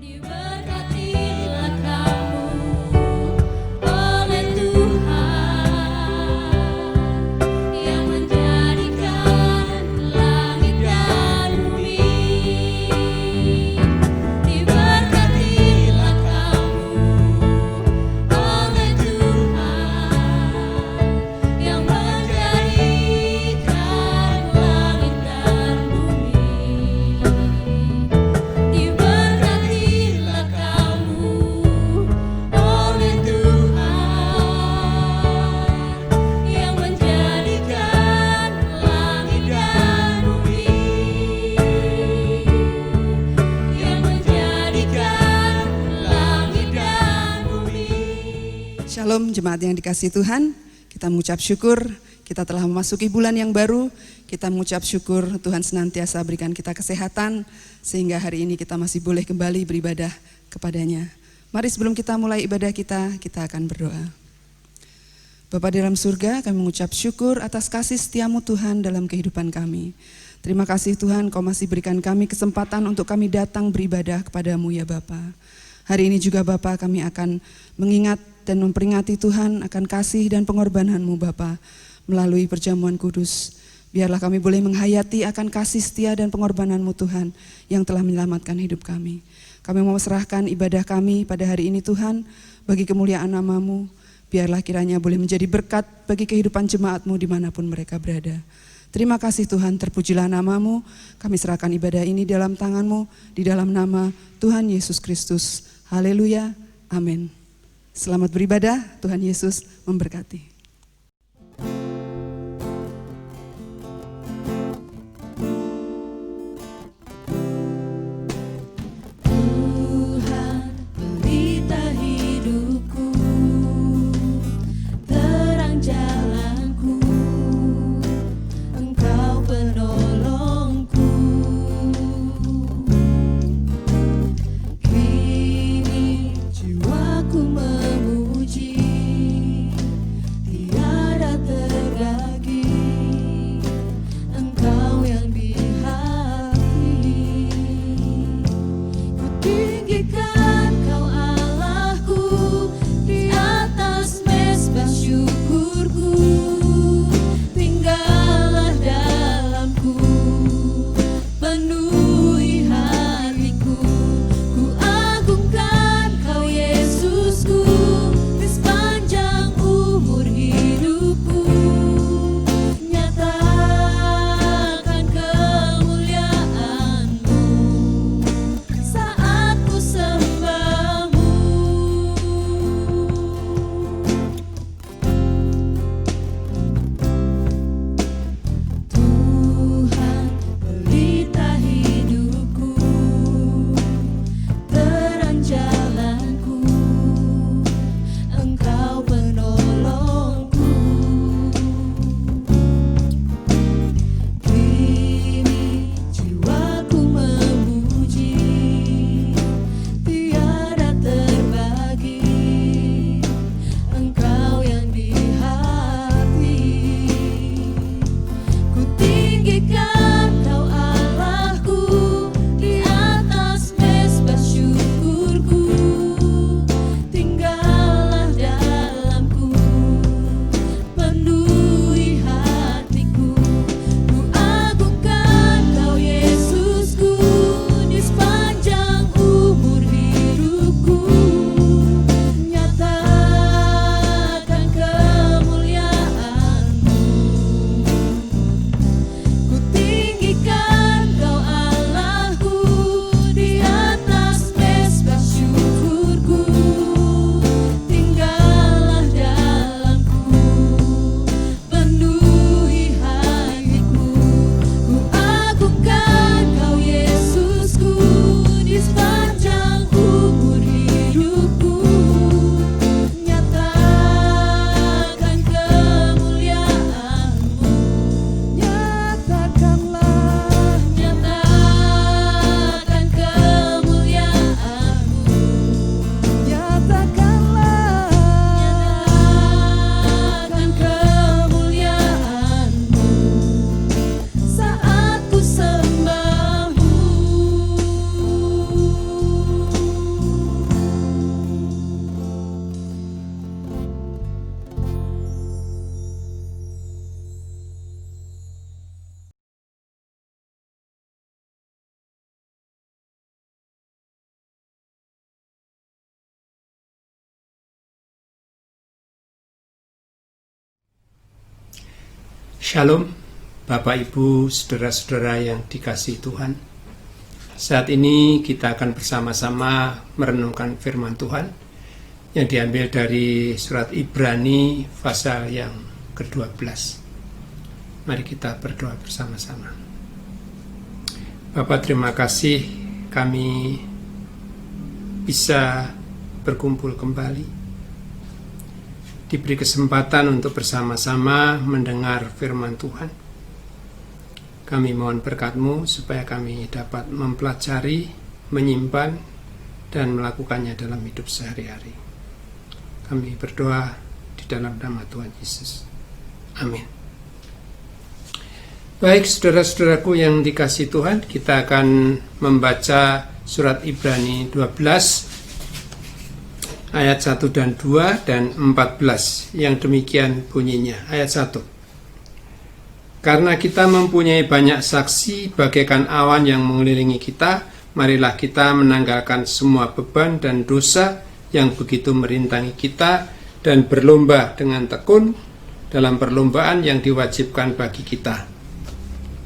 Diberkatilah kamu oleh Tuhan yang menjadikan langit dan bumi. Diberkatilah kamu oleh Tuhan yang menjadikan langit dan bumi. Diberkatilah kamu oleh Tuhan yang menjadikan langit dan bumi. Yang menjadikan langit dan bumi. Shalom jemaat yang dikasihi Tuhan, kita mengucap syukur kita telah memasuki bulan yang baru. Kita mengucap syukur Tuhan senantiasa berikan kita kesehatan sehingga hari ini kita masih boleh kembali beribadah kepadanya. Mari sebelum kita mulai ibadah kita akan berdoa. Bapa di dalam surga, kami mengucap syukur atas kasih setiamu Tuhan dalam kehidupan kami. Terima kasih Tuhan, Kau masih berikan kami kesempatan untuk kami datang beribadah kepadamu ya Bapa. Hari ini juga Bapa kami akan mengingat dan memperingati Tuhan akan kasih dan pengorbananmu Bapa melalui perjamuan kudus. Biarlah kami boleh menghayati akan kasih setia dan pengorbananmu Tuhan yang telah menyelamatkan hidup kami. Kami mau serahkan ibadah kami pada hari ini Tuhan bagi kemuliaan nama-Mu. Biarlah kiranya boleh menjadi berkat bagi kehidupan jemaat-Mu dimanapun mereka berada. Terima kasih Tuhan, terpujilah nama-Mu. Kami serahkan ibadah ini dalam tangan-Mu, di dalam nama Tuhan Yesus Kristus. Haleluya, amin. Selamat beribadah, Tuhan Yesus memberkati. Tuhan pelita hidupku, terang jalanku, Engkau penolongku. Kini jiwaku memuji, tiada terlagi Engkau yang di hati. Ku tinggikan Kau Allahku di atas mezbah syukurku. Tinggallah dalamku, penuhi hatiku. Ku agungkan Kau Yesusku di sepanjang umur hidupku. Nyatakan kemuliaan-Mu saat ku Shalom, Bapak Ibu, saudara-saudara yang dikasihi Tuhan. Saat ini kita akan bersama-sama merenungkan firman Tuhan yang diambil dari surat Ibrani pasal yang ke-12. Mari kita berdoa bersama-sama. Bapa, terima kasih kami bisa berkumpul kembali, diberi kesempatan untuk bersama-sama mendengar firman Tuhan. Kami mohon berkat-Mu supaya kami dapat mempelajari, menyimpan, dan melakukannya dalam hidup sehari-hari. Kami berdoa di dalam nama Tuhan Yesus. Amin. Baik, saudara-saudaraku yang dikasihi Tuhan, kita akan membaca surat Ibrani 12 ayat 1 dan 2 dan 14 yang demikian bunyinya. Ayat 1. Karena kita mempunyai banyak saksi bagaikan awan yang mengelilingi kita, marilah kita menanggalkan semua beban dan dosa yang begitu merintangi kita dan berlomba dengan tekun dalam perlombaan yang diwajibkan bagi kita.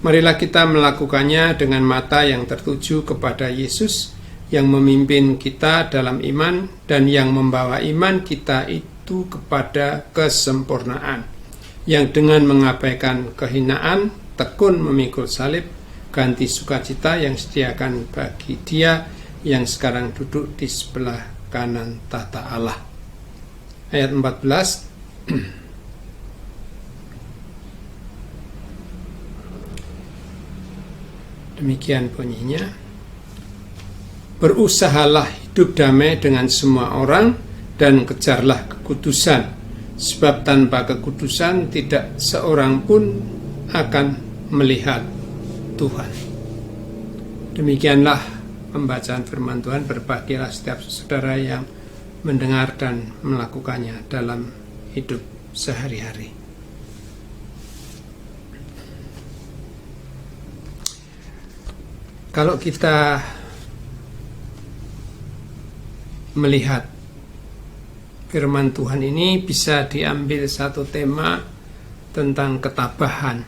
Marilah kita melakukannya dengan mata yang tertuju kepada Yesus yang memimpin kita dalam iman dan yang membawa iman kita itu kepada kesempurnaan, yang dengan mengabaikan kehinaan tekun memikul salib, ganti sukacita yang sediakan bagi Dia yang sekarang duduk di sebelah kanan tahta Allah. Ayat 14. Demikian bunyinya. Berusahalah hidup damai dengan semua orang dan kejarlah kekudusan, sebab tanpa kekudusan tidak seorang pun akan melihat Tuhan. Demikianlah pembacaan firman Tuhan. Berbahagialah setiap saudara yang mendengar dan melakukannya dalam hidup sehari-hari. Kalau kita melihat firman Tuhan ini, bisa diambil satu tema tentang ketabahan.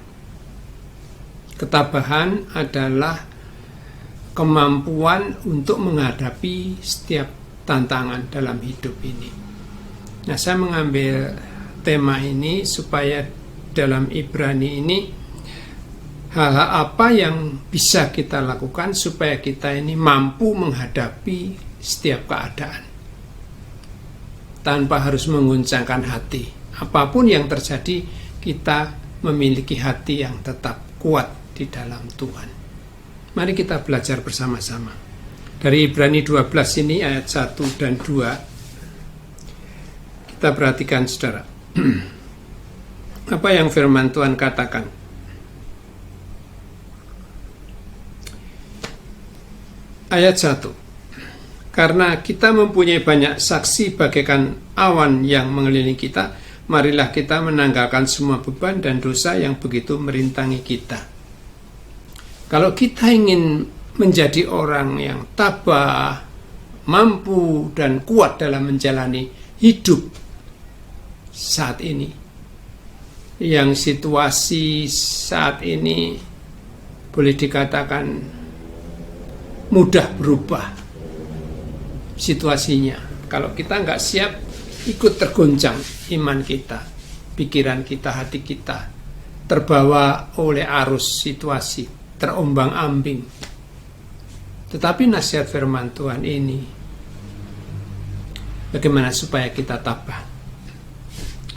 Ketabahan adalah kemampuan untuk menghadapi setiap tantangan dalam hidup ini. Nah, saya mengambil tema ini supaya dalam Ibrani ini hal-hal apa yang bisa kita lakukan supaya kita ini mampu menghadapi setiap keadaan tanpa harus mengguncangkan hati. Apapun yang terjadi, kita memiliki hati yang tetap kuat di dalam Tuhan. Mari kita belajar bersama-sama. Dari Ibrani 12 ini ayat 1 dan 2. Kita perhatikan, saudara. Apa yang firman Tuhan katakan? Ayat 1. Karena kita mempunyai banyak saksi bagaikan awan yang mengelilingi kita, marilah kita menanggalkan semua beban dan dosa yang begitu merintangi kita. Kalau kita ingin menjadi orang yang tabah, mampu dan kuat dalam menjalani hidup saat ini, yang situasi saat ini boleh dikatakan mudah berubah situasinya. Kalau kita nggak siap, ikut tergoncang iman kita, pikiran kita, hati kita, terbawa oleh arus situasi, terombang-ambing. Tetapi nasihat firman Tuhan ini, bagaimana supaya kita tabah?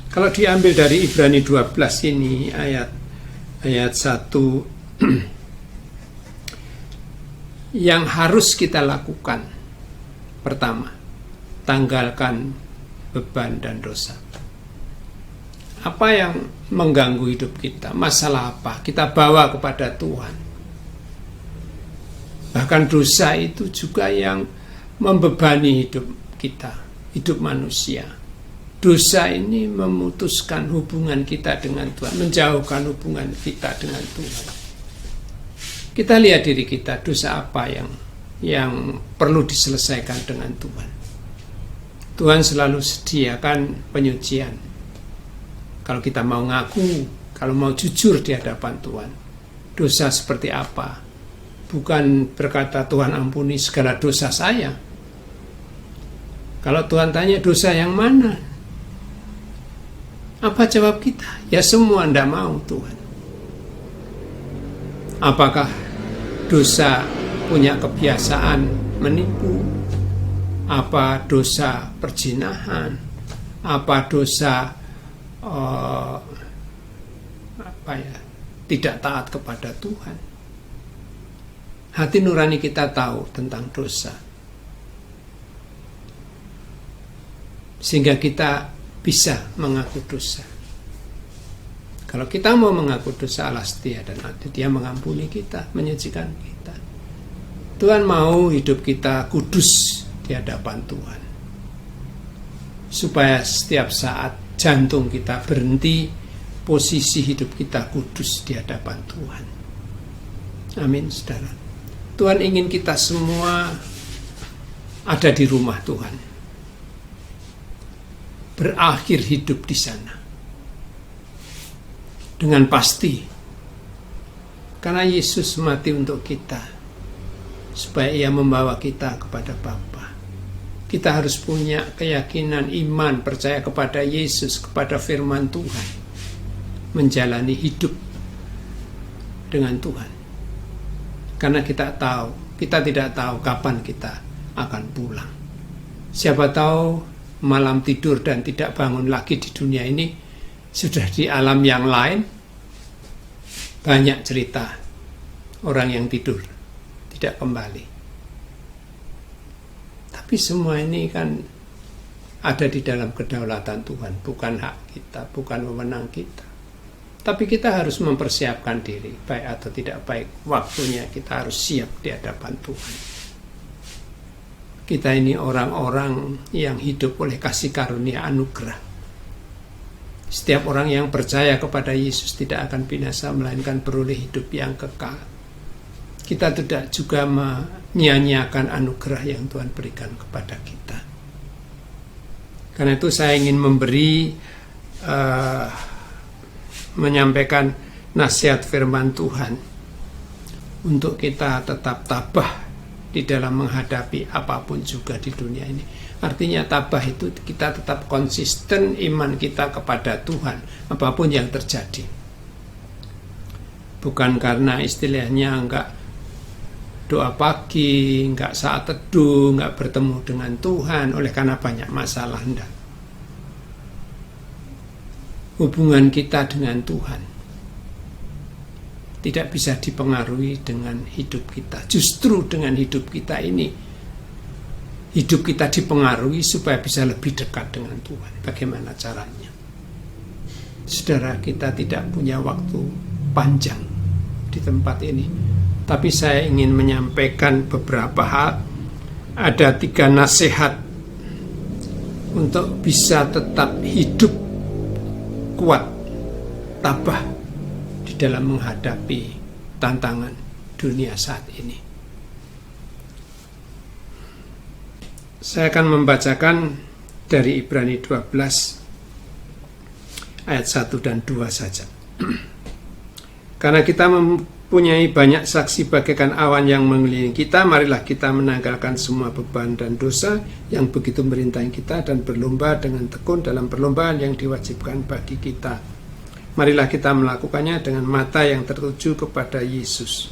Kalau diambil dari Ibrani 12 ini, ayat 1, yang harus kita lakukan, pertama, tanggalkan beban dan dosa. Apa yang mengganggu hidup kita? Masalah apa? Kita bawa kepada Tuhan. Bahkan dosa itu juga yang membebani hidup kita, hidup manusia. Dosa ini memutuskan hubungan kita dengan Tuhan, menjauhkan hubungan kita dengan Tuhan. Kita lihat diri kita, dosa apa yang perlu diselesaikan dengan Tuhan. Tuhan selalu sediakan penyucian. Kalau kita mau ngaku Kalau mau jujur di hadapan Tuhan, dosa seperti apa? Bukan berkata, Tuhan ampuni segala dosa saya. Kalau Tuhan tanya dosa yang mana? Apa jawab kita? Ya semua ndak mau Tuhan. Apakah dosa punya kebiasaan menipu? Apa dosa perzinahan? Apa dosa tidak taat kepada Tuhan? Hati nurani kita tahu tentang dosa, sehingga kita bisa mengaku dosa. Kalau kita mau mengaku dosa, Allah setia dan adil. Dia mengampuni kita, menyucikan kita. Tuhan mau hidup kita kudus di hadapan Tuhan, supaya setiap saat jantung kita berhenti, posisi hidup kita kudus di hadapan Tuhan. Amin, saudara. Tuhan ingin kita semua ada di rumah Tuhan, berakhir hidup di sana dengan pasti, karena Yesus mati untuk kita, supaya Ia membawa kita kepada Bapa. Kita harus punya keyakinan, iman, percaya kepada Yesus, kepada firman Tuhan, menjalani hidup dengan Tuhan. Karena kita tidak tahu kapan kita akan pulang. Siapa tahu malam tidur dan tidak bangun lagi di dunia ini, sudah di alam yang lain. Banyak cerita orang yang tidur tidak kembali. Tapi semua ini kan ada di dalam kedaulatan Tuhan, bukan hak kita, bukan wewenang kita. Tapi kita harus mempersiapkan diri, baik atau tidak baik, waktunya kita harus siap di hadapan Tuhan. Kita ini orang-orang yang hidup oleh kasih karunia anugerah. Setiap orang yang percaya kepada Yesus tidak akan binasa, melainkan beroleh hidup yang kekal. Kita tidak juga menyia-nyiakan anugerah yang Tuhan berikan kepada kita. Karena itu saya ingin menyampaikan nasihat firman Tuhan untuk kita tetap tabah di dalam menghadapi apapun juga di dunia ini. Artinya tabah itu kita tetap konsisten iman kita kepada Tuhan apapun yang terjadi. Bukan karena istilahnya enggak doa pagi, enggak saat teduh, enggak bertemu dengan Tuhan oleh karena banyak masalah, enggak. Hubungan kita dengan Tuhan tidak bisa dipengaruhi dengan hidup kita. Justru dengan hidup kita ini, hidup kita dipengaruhi supaya bisa lebih dekat dengan Tuhan. Bagaimana caranya? Saudara, kita tidak punya waktu panjang di tempat ini, tapi saya ingin menyampaikan beberapa hal. Ada 3 nasihat untuk bisa tetap hidup kuat, tabah di dalam menghadapi tantangan dunia saat ini. Saya akan membacakan dari Ibrani 12 ayat 1 dan 2 saja. Karena kita mempunyai banyak saksi bagaikan awan yang mengelilingi kita, marilah kita menanggalkan semua beban dan dosa yang begitu merintangi kita dan berlomba dengan tekun dalam perlombaan yang diwajibkan bagi kita. Marilah kita melakukannya dengan mata yang tertuju kepada Yesus,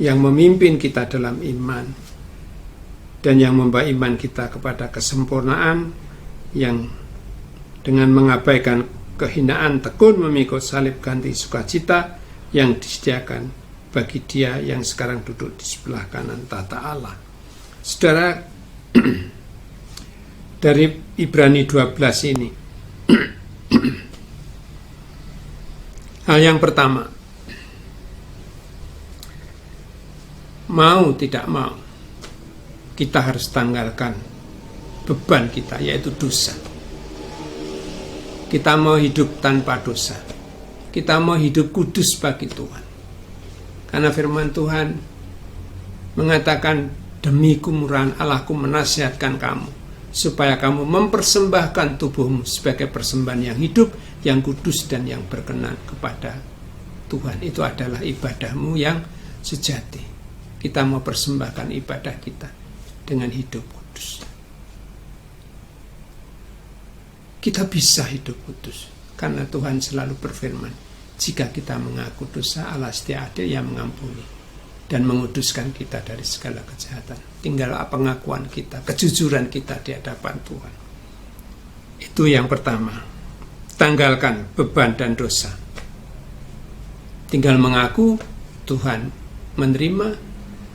yang memimpin kita dalam iman dan yang membawa iman kita kepada kesempurnaan, yang dengan mengabaikan kehinaan tekun memikul salib ganti sukacita yang disediakan bagi Dia yang sekarang duduk di sebelah kanan tahta Allah. Saudara, dari Ibrani 12 ini, hal yang pertama, mau tidak mau, kita harus tanggalkan beban kita, yaitu dosa. Kita mau hidup tanpa dosa. Kita mau hidup kudus bagi Tuhan. Karena firman Tuhan mengatakan, demi kemurahan Allahku menasihatkan kamu, supaya kamu mempersembahkan tubuhmu sebagai persembahan yang hidup, yang kudus, dan yang berkenan kepada Tuhan. Itu adalah ibadahmu yang sejati. Kita mau persembahkan ibadah kita dengan hidup kudus. Kita bisa hidup kudus karena Tuhan selalu berfirman, jika kita mengaku dosa, Allah setia adil yang mengampuni dan menguduskan kita dari segala kejahatan. Tinggal pengakuan kita, kejujuran kita di hadapan Tuhan. Itu yang pertama. Tanggalkan beban dan dosa. Tinggal mengaku, Tuhan menerima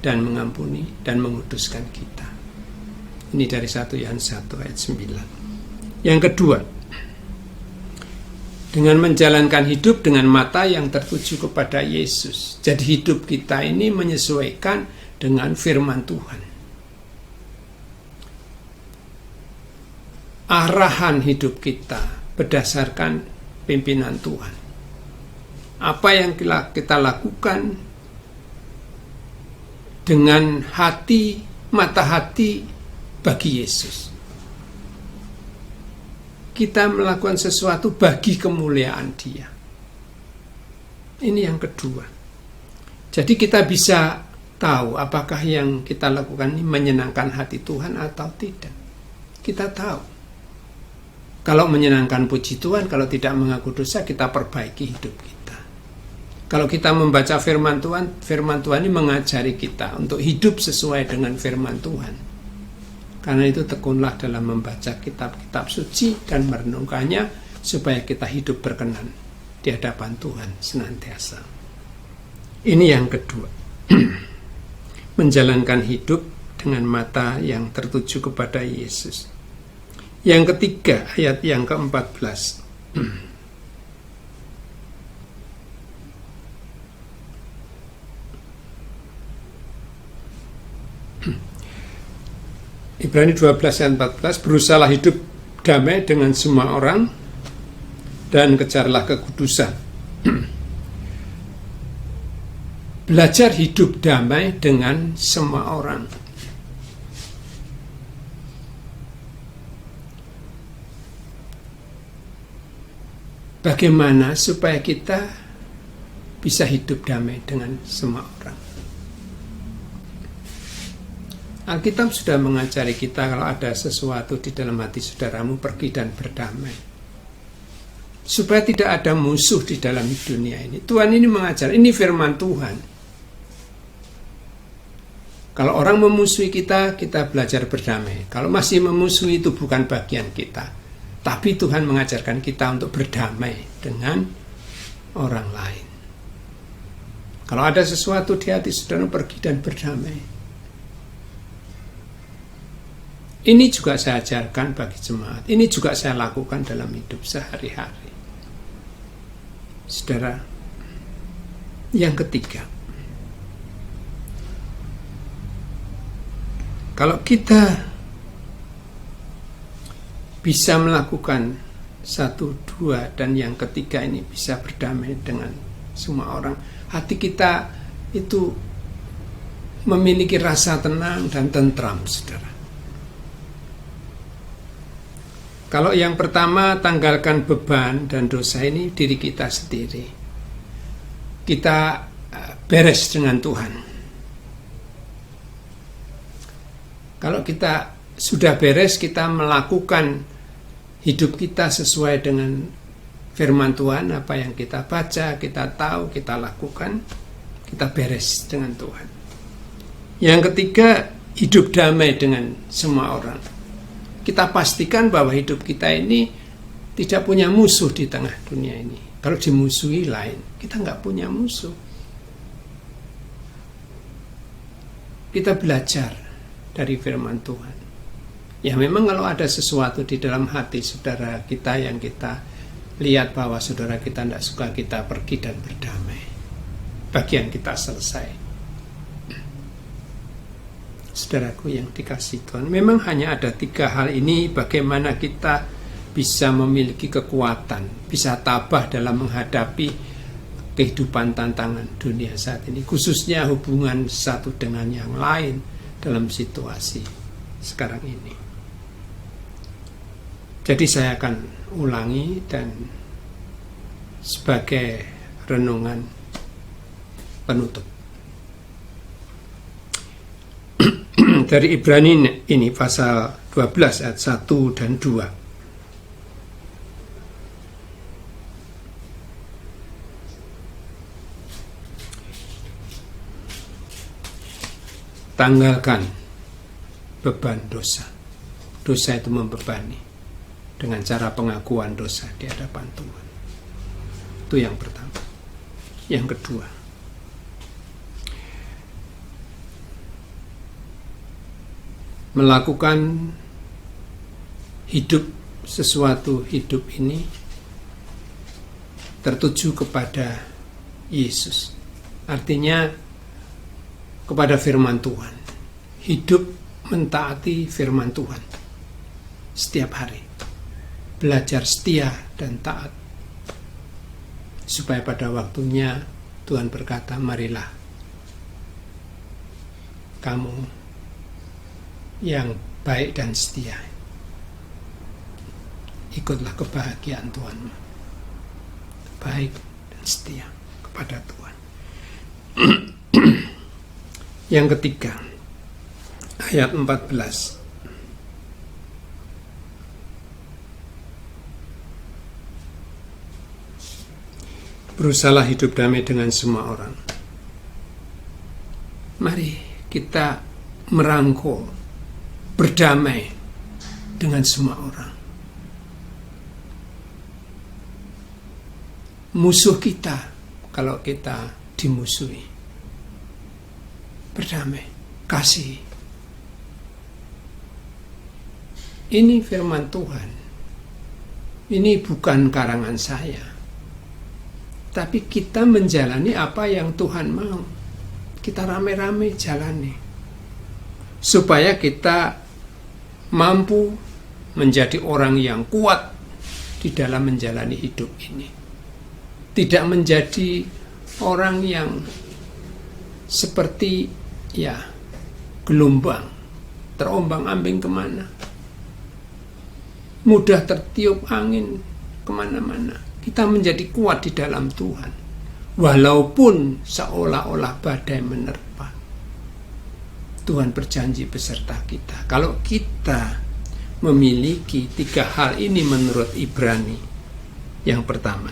dan mengampuni dan menguduskan kita. Ini dari 1 Yohanes 1 ayat 9. Yang kedua, dengan menjalankan hidup dengan mata yang tertuju kepada Yesus. Jadi hidup kita ini menyesuaikan dengan firman Tuhan. Arahan hidup kita berdasarkan pimpinan Tuhan. Apa yang kita lakukan dengan hati, mata hati bagi Yesus. Kita melakukan sesuatu bagi kemuliaan Dia. Ini yang kedua. Jadi kita bisa tahu apakah yang kita lakukan ini menyenangkan hati Tuhan atau tidak. Kita tahu. Kalau menyenangkan puji Tuhan, kalau tidak mengaku dosa, kita perbaiki hidup kita. Kalau kita membaca firman Tuhan ini mengajari kita untuk hidup sesuai dengan firman Tuhan. Karena itu tekunlah dalam membaca kitab-kitab suci dan merenungkannya supaya kita hidup berkenan di hadapan Tuhan senantiasa. Ini yang kedua. Menjalankan hidup dengan mata yang tertuju kepada Yesus. Yang ketiga, ayat yang ke-14. Ibrani 12 ayat 14, berusahalah hidup damai dengan semua orang dan kejarlah kekudusan. Belajar hidup damai dengan semua orang. Bagaimana supaya kita bisa hidup damai dengan semua orang? Alkitab sudah mengajari kita kalau ada sesuatu di dalam hati saudaramu, pergi dan berdamai. Supaya tidak ada musuh di dalam dunia ini. Tuhan ini mengajar, ini firman Tuhan. Kalau orang memusuhi kita, kita belajar berdamai. Kalau masih memusuhi, itu bukan bagian kita. Tapi Tuhan mengajarkan kita untuk berdamai dengan orang lain. Kalau ada sesuatu di hati saudara, pergi dan berdamai. Ini juga saya ajarkan bagi jemaat. Ini juga saya lakukan dalam hidup sehari-hari. Saudara, yang ketiga, kalau kita bisa melakukan 1, 2, dan yang ketiga ini bisa berdamai dengan semua orang, hati kita itu memiliki rasa tenang dan tentram, saudara. Kalau yang pertama, tanggalkan beban dan dosa ini diri kita sendiri. Kita beres dengan Tuhan. Kalau kita sudah beres, kita melakukan hidup kita sesuai dengan firman Tuhan, apa yang kita baca, kita tahu, kita lakukan, kita beres dengan Tuhan. Yang ketiga, hidup damai dengan semua orang. Kita pastikan bahwa hidup kita ini tidak punya musuh di tengah dunia ini. Kalau dimusuhi lain, kita nggak punya musuh. Kita belajar dari firman Tuhan. Ya memang kalau ada sesuatu di dalam hati saudara kita yang kita lihat bahwa saudara kita tidak suka, kita pergi dan berdamai. Bagian kita selesai. Saudaraku yang dikasihi Tuhan, memang hanya ada 3 hal ini bagaimana kita bisa memiliki kekuatan, bisa tabah dalam menghadapi kehidupan tantangan dunia saat ini, khususnya hubungan satu dengan yang lain dalam situasi sekarang ini. Jadi saya akan ulangi dan sebagai renungan penutup. Dari Ibrani ini pasal 12 ayat 1 dan 2. Tanggalkan beban dosa. Dosa itu membebani dengan cara pengakuan dosa di hadapan Tuhan. Itu yang pertama. Yang kedua, melakukan sesuatu hidup ini tertuju kepada Yesus. Artinya kepada firman Tuhan. Hidup mentaati firman Tuhan setiap hari. Belajar setia dan taat. Supaya pada waktunya Tuhan berkata, marilah kamu yang baik dan setia, ikutlah kebahagiaan Tuhanmu. Baik dan setia kepada Tuhan. Yang ketiga, ayat 14. Berusahalah hidup damai dengan semua orang. Mari kita merangkul, berdamai dengan semua orang. Musuh kita, kalau kita dimusuhi, berdamai, kasih. Ini firman Tuhan. Ini bukan karangan saya. Tapi kita menjalani apa yang Tuhan mau. Kita rame-rame jalani. Supaya kita mampu menjadi orang yang kuat di dalam menjalani hidup ini. Tidak menjadi orang yang seperti gelombang, terombang-ambing kemana, mudah tertiup angin kemana-mana. Kita menjadi kuat di dalam Tuhan, walaupun seolah-olah badai menerpa. Tuhan berjanji beserta kita. Kalau kita memiliki 3 hal ini menurut Ibrani. Yang pertama,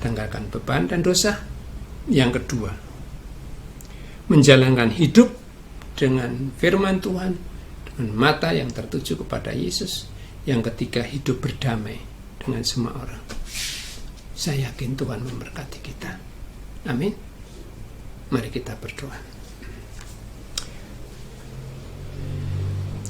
tanggalkan beban dan dosa. Yang kedua, menjalankan hidup dengan firman Tuhan, dengan mata yang tertuju kepada Yesus. Yang ketiga, hidup berdamai dengan semua orang. Saya yakin Tuhan memberkati kita. Amin. Mari kita berdoa.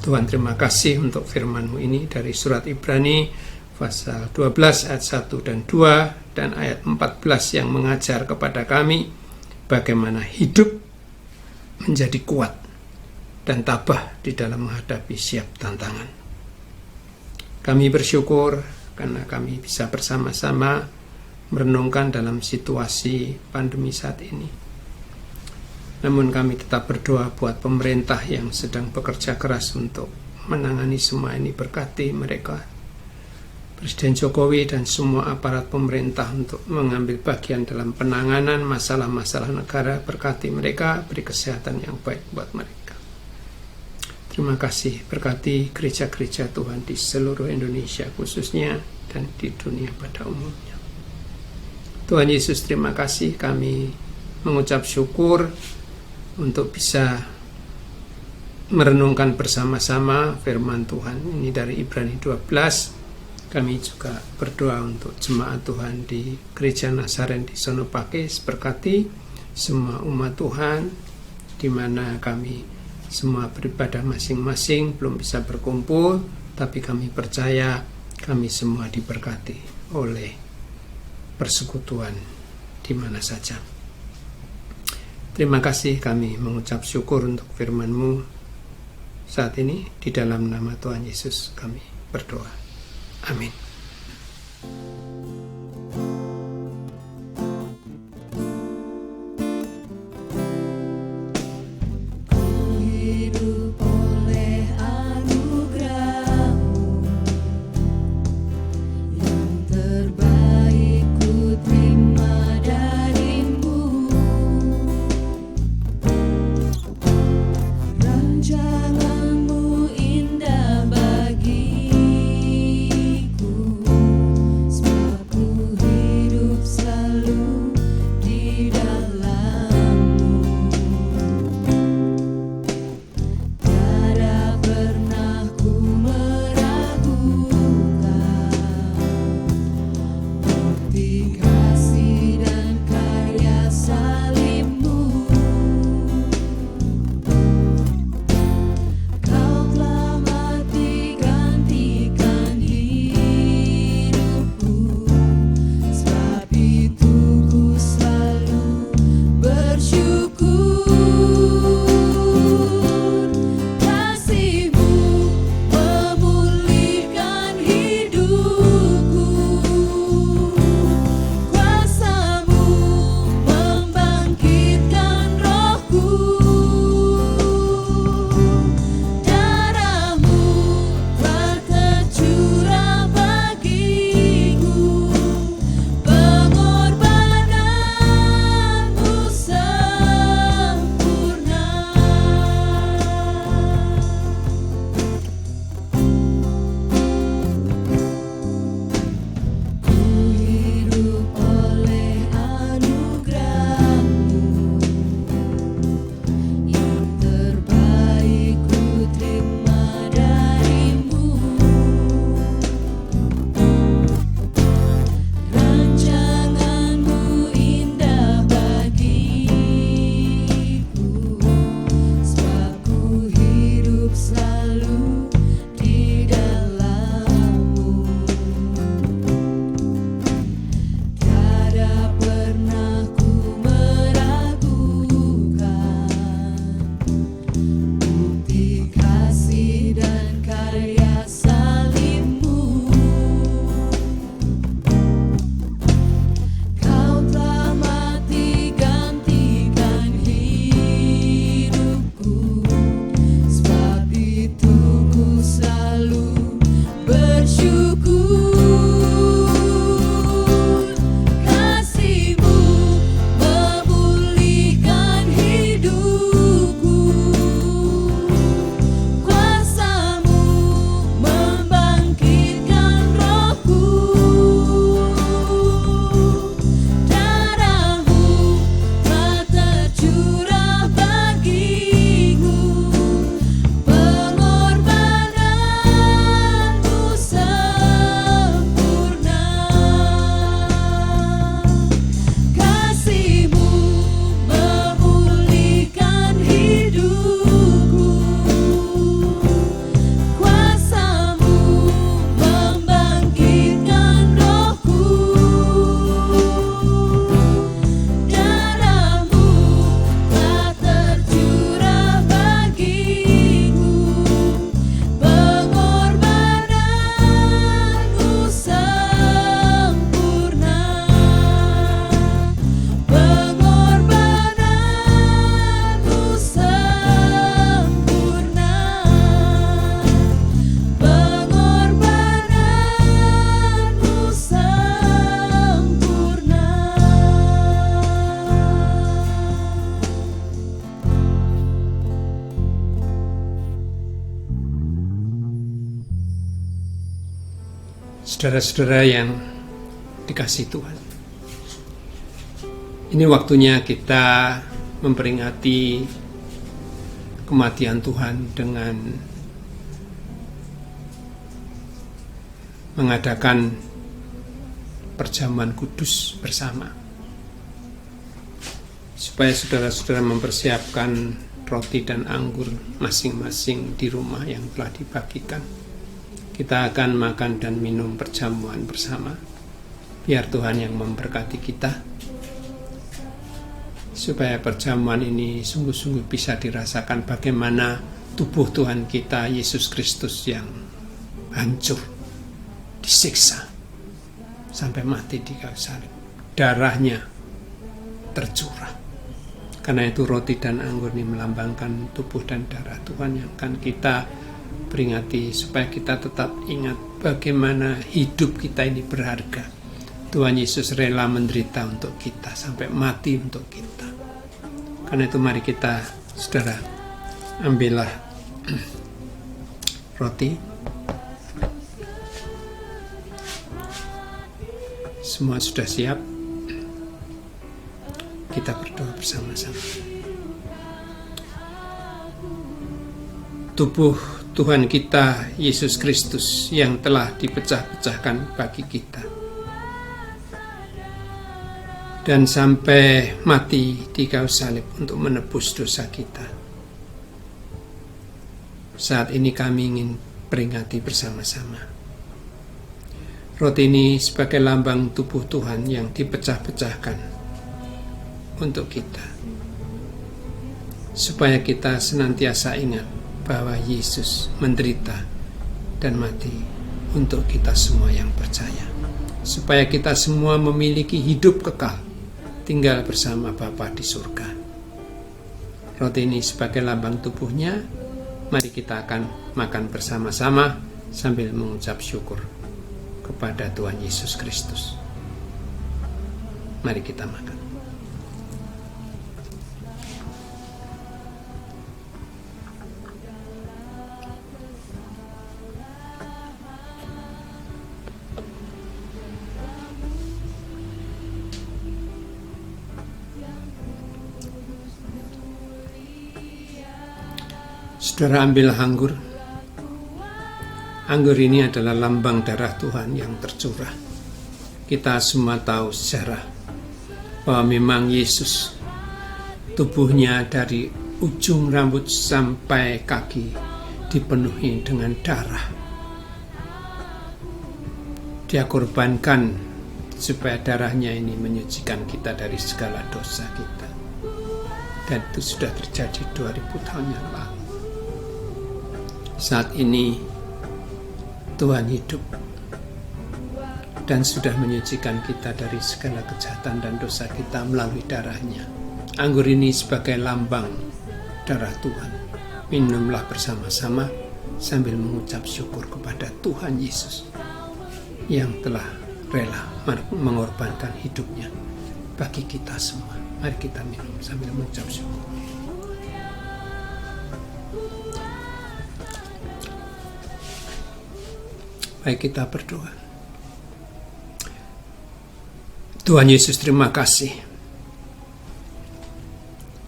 Tuhan, terima kasih untuk firman-Mu ini dari surat Ibrani pasal 12 ayat 1 dan 2 dan ayat 14 yang mengajar kepada kami bagaimana hidup menjadi kuat dan tabah di dalam menghadapi setiap tantangan. Kami bersyukur karena kami bisa bersama-sama merenungkan dalam situasi pandemi saat ini. Namun kami tetap berdoa buat pemerintah yang sedang bekerja keras untuk menangani semua ini. Berkati mereka, Presiden Jokowi dan semua aparat pemerintah untuk mengambil bagian dalam penanganan masalah-masalah negara. Berkati mereka, beri kesehatan yang baik buat mereka. Terima kasih, berkati gereja-gereja Tuhan di seluruh Indonesia khususnya dan di dunia pada umumnya. Tuhan Yesus, terima kasih, kami mengucap syukur untuk bisa merenungkan bersama-sama firman Tuhan ini dari Ibrani 12. Kami juga berdoa untuk jemaat Tuhan di Gereja Nazaren di Sonopakis. Berkati semua umat Tuhan, di mana kami semua beribadah masing-masing, belum bisa berkumpul, tapi kami percaya kami semua diberkati oleh persekutuan di mana saja. Terima kasih, kami mengucap syukur untuk firman-Mu saat ini. Di dalam nama Tuhan Yesus kami berdoa. Amin. Hidup oleh anugerah-Mu, Saudara-saudara yang dikasihi Tuhan, ini waktunya kita memperingati kematian Tuhan dengan mengadakan perjamuan kudus bersama, supaya saudara-saudara mempersiapkan roti dan anggur masing-masing di rumah yang telah dibagikan. Kita akan makan dan minum perjamuan bersama. Biar Tuhan yang memberkati kita, supaya perjamuan ini sungguh-sungguh bisa dirasakan bagaimana tubuh Tuhan kita Yesus Kristus yang hancur, disiksa sampai mati di kayu salib, darahnya tercurah. Karena itu roti dan anggur ini melambangkan tubuh dan darah Tuhan yang akan kita peringati, supaya kita tetap ingat bagaimana hidup kita ini berharga. Tuhan Yesus rela menderita untuk kita, sampai mati untuk kita. Karena itu mari kita, saudara, ambillah roti. Semua sudah siap. Kita berdoa bersama-sama. Tubuh Tuhan kita Yesus Kristus yang telah dipecah-pecahkan bagi kita dan sampai mati di kayu salib untuk menebus dosa kita. Saat ini kami ingin peringati bersama-sama. Roti ini sebagai lambang tubuh Tuhan yang dipecah-pecahkan untuk kita, supaya kita senantiasa ingat bahwa Yesus menderita dan mati untuk kita semua yang percaya, supaya kita semua memiliki hidup kekal, tinggal bersama Bapa di surga. Roti ini sebagai lambang tubuhnya, mari kita akan makan bersama-sama sambil mengucap syukur kepada Tuhan Yesus Kristus. Mari kita makan. Saudara, ambil anggur. Anggur ini adalah lambang darah Tuhan yang tercurah. Kita semua tahu sejarah bahwa memang Yesus, tubuhnya dari ujung rambut sampai kaki dipenuhi dengan darah. Dia korbankan supaya darahnya ini menyucikan kita dari segala dosa kita. Dan itu sudah terjadi 2000 tahun yang lalu. Saat ini Tuhan hidup dan sudah menyucikan kita dari segala kejahatan dan dosa kita melalui darahnya. Anggur ini sebagai lambang darah Tuhan. Minumlah bersama-sama sambil mengucap syukur kepada Tuhan Yesus yang telah rela mengorbankan hidupnya bagi kita semua. Mari kita minum sambil mengucap syukur. Baik, kita berdoa. Tuhan Yesus, terima kasih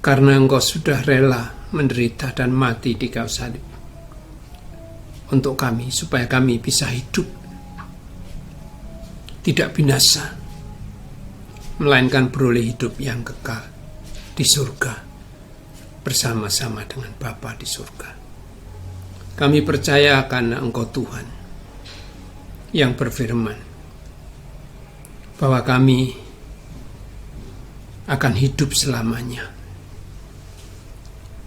karena Engkau sudah rela menderita dan mati di kayu salib untuk kami, supaya kami bisa hidup, tidak binasa, melainkan beroleh hidup yang kekal di surga bersama-sama dengan Bapa di surga. Kami percaya karena Engkau Tuhan yang berfirman bahwa kami akan hidup selamanya,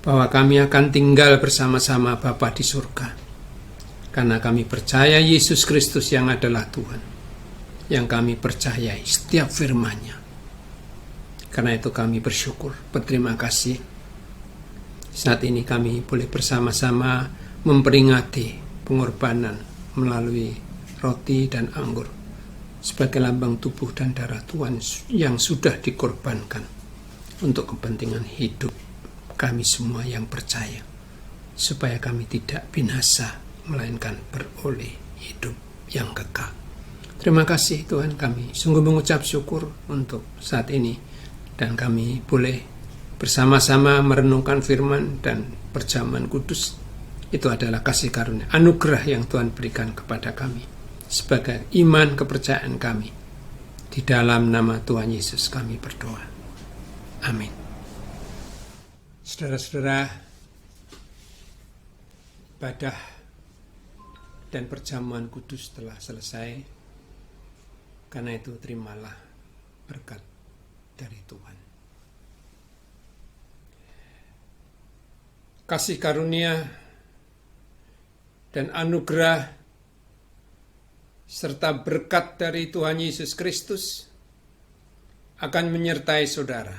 bahwa kami akan tinggal bersama-sama Bapa di surga, karena kami percaya Yesus Kristus yang adalah Tuhan, yang kami percayai setiap firman-Nya. Karena itu kami bersyukur, berterima kasih. Saat ini kami boleh bersama-sama memperingati pengorbanan melalui roti dan anggur sebagai lambang tubuh dan darah Tuhan yang sudah dikorbankan untuk kepentingan hidup kami semua yang percaya, supaya kami tidak binasa melainkan beroleh hidup yang kekal. Terima kasih Tuhan, kami sungguh mengucap syukur untuk saat ini, dan kami boleh bersama-sama merenungkan firman dan perjamuan kudus. Itu adalah kasih karunia, anugerah yang Tuhan berikan kepada kami sebagai iman kepercayaan kami. Di dalam nama Tuhan Yesus kami berdoa. Amin. Saudara-saudara, ibadah dan perjamuan kudus telah selesai. Karena itu terimalah berkat dari Tuhan. Kasih karunia dan anugerah serta berkat dari Tuhan Yesus Kristus akan menyertai saudara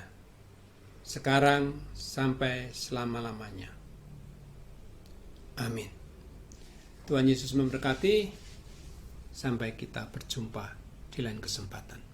sekarang sampai selama-lamanya. Amin. Tuhan Yesus memberkati. Sampai kita berjumpa di lain kesempatan.